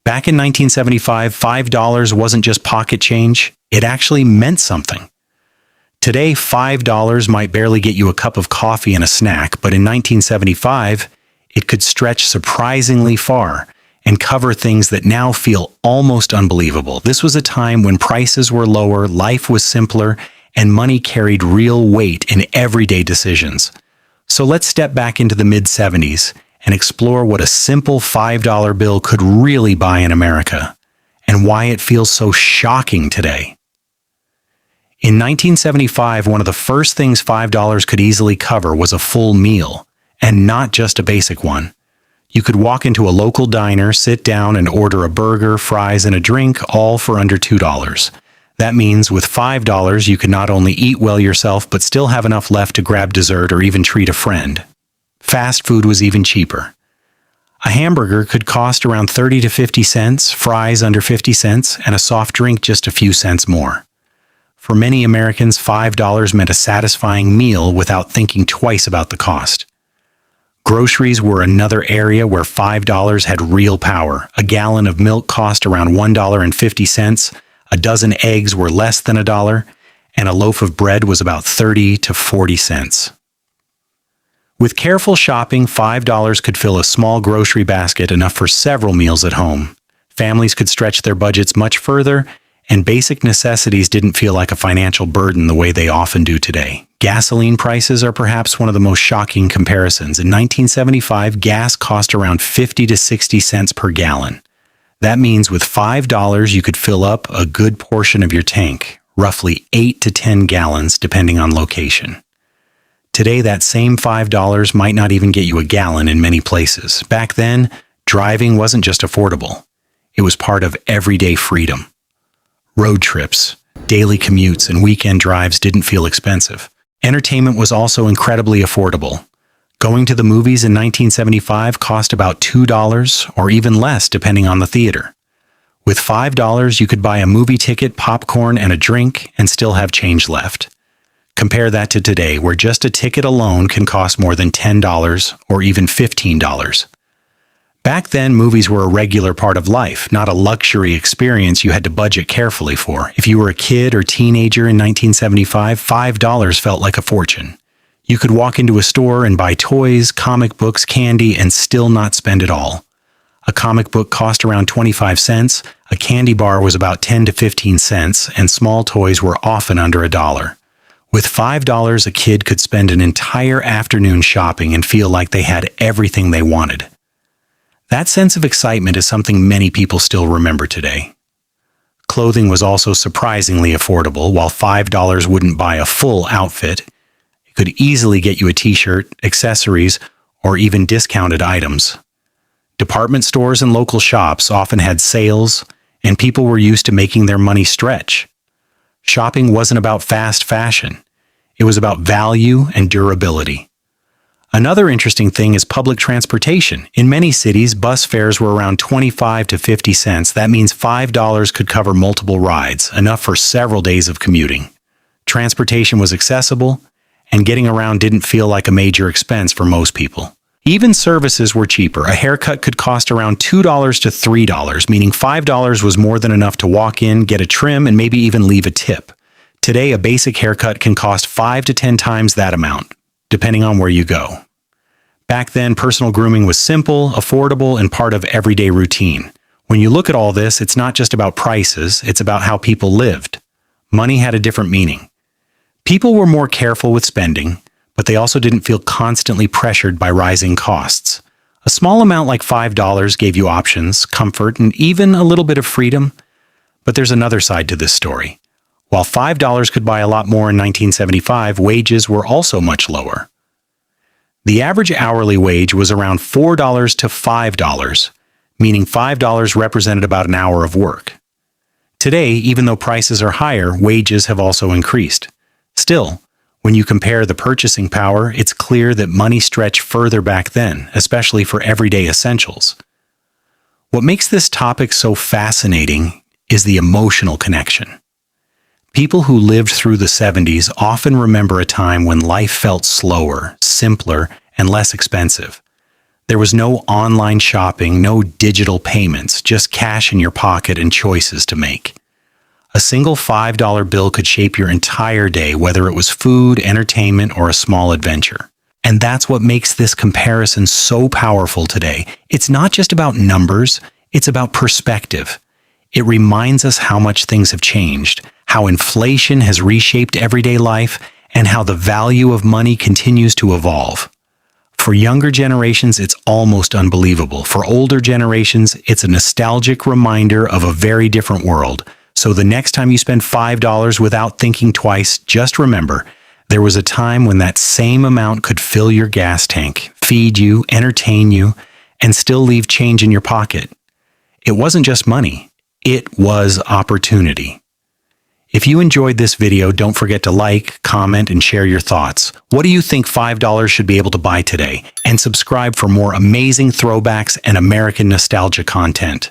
Back in 1975, $5 wasn't just pocket change, it actually meant something. Today, $5 might barely get you a cup of coffee and a snack, but in 1975, it could stretch surprisingly far and cover things that now feel almost unbelievable. This was a time when prices were lower, life was simpler, and money carried real weight in everyday decisions. So let's step back into the mid-70s and explore what a simple $5 bill could really buy in America, and why it feels so shocking today. In 1975, one of the first things $5 could easily cover was a full meal, and not just a basic one. You could walk into a local diner, sit down, and order a burger, fries, and a drink, all for under $2. That means with $5, you could not only eat well yourself, but still have enough left to grab dessert or even treat a friend. Fast food was even cheaper. A hamburger could cost around 30 to 50 cents, fries under 50 cents, and a soft drink just a few cents more. For many Americans, $5 meant a satisfying meal without thinking twice about the cost. Groceries were another area where $5 had real power. A gallon of milk cost around $1.50, a dozen eggs were less than $1, and a loaf of bread was about 30 to 40 cents. With careful shopping, $5 could fill a small grocery basket, enough for several meals at home. Families could stretch their budgets much further, and basic necessities didn't feel like a financial burden the way they often do today. Gasoline prices are perhaps one of the most shocking comparisons. In 1975, gas cost around 50 to 60 cents per gallon. That means with $5, you could fill up a good portion of your tank, roughly 8 to 10 gallons depending on location. Today, that same $5 might not even get you a gallon in many places. Back then, driving wasn't just affordable. It was part of everyday freedom. Road trips, daily commutes, and weekend drives didn't feel expensive. Entertainment was also incredibly affordable. Going to the movies in 1975 cost about $2 or even less depending on the theater. With $5, you could buy a movie ticket, popcorn, and a drink and still have change left. Compare that to today, where just a ticket alone can cost more than $10 or even $15. Back then, movies were a regular part of life, not a luxury experience you had to budget carefully for. If you were a kid or teenager in 1975, $5 felt like a fortune. You could walk into a store and buy toys, comic books, candy, and still not spend it all. A comic book cost around 25 cents, a candy bar was about 10 to 15 cents, and small toys were often under $1. With $5, a kid could spend an entire afternoon shopping and feel like they had everything they wanted. That sense of excitement is something many people still remember today. Clothing was also surprisingly affordable. While $5 wouldn't buy a full outfit, it could easily get you a t-shirt, accessories, or even discounted items. Department stores and local shops often had sales, and people were used to making their money stretch. Shopping wasn't about fast fashion. It was about value and durability. Another interesting thing is public transportation. In many cities, bus fares were around 25 to 50 cents. That means $5 could cover multiple rides, enough for several days of commuting. Transportation was accessible, and getting around didn't feel like a major expense for most people. Even services were cheaper. A haircut could cost around $2 to $3, meaning $5 was more than enough to walk in, get a trim, and maybe even leave a tip. Today, a basic haircut can cost 5 to 10 times that amount, depending on where you go. Back then, personal grooming was simple, affordable, and part of everyday routine. When you look at all this, it's not just about prices, it's about how people lived. Money had a different meaning. People were more careful with spending, but they also didn't feel constantly pressured by rising costs. A small amount like $5 gave you options, comfort, and even a little bit of freedom. But there's another side to this story. While $5 could buy a lot more in 1975, wages were also much lower. The average hourly wage was around $4 to $5, meaning $5 represented about an hour of work. Today, even though prices are higher, wages have also increased. Still, when you compare the purchasing power, it's clear that money stretched further back then, especially for everyday essentials. What makes this topic so fascinating is the emotional connection. People who lived through the 70s often remember a time when life felt slower, simpler, and less expensive. There was no online shopping, no digital payments, just cash in your pocket and choices to make. A single $5 bill could shape your entire day, whether it was food, entertainment, or a small adventure. And that's what makes this comparison so powerful today. It's not just about numbers, it's about perspective. It reminds us how much things have changed, how inflation has reshaped everyday life, and how the value of money continues to evolve. For younger generations, it's almost unbelievable. For older generations, it's a nostalgic reminder of a very different world. So the next time you spend $5 without thinking twice, just remember, there was a time when that same amount could fill your gas tank, feed you, entertain you, and still leave change in your pocket. It wasn't just money, it was opportunity. If you enjoyed this video, don't forget to like, comment, and share your thoughts. What do you think $5 should be able to buy today? And subscribe for more amazing throwbacks and American nostalgia content.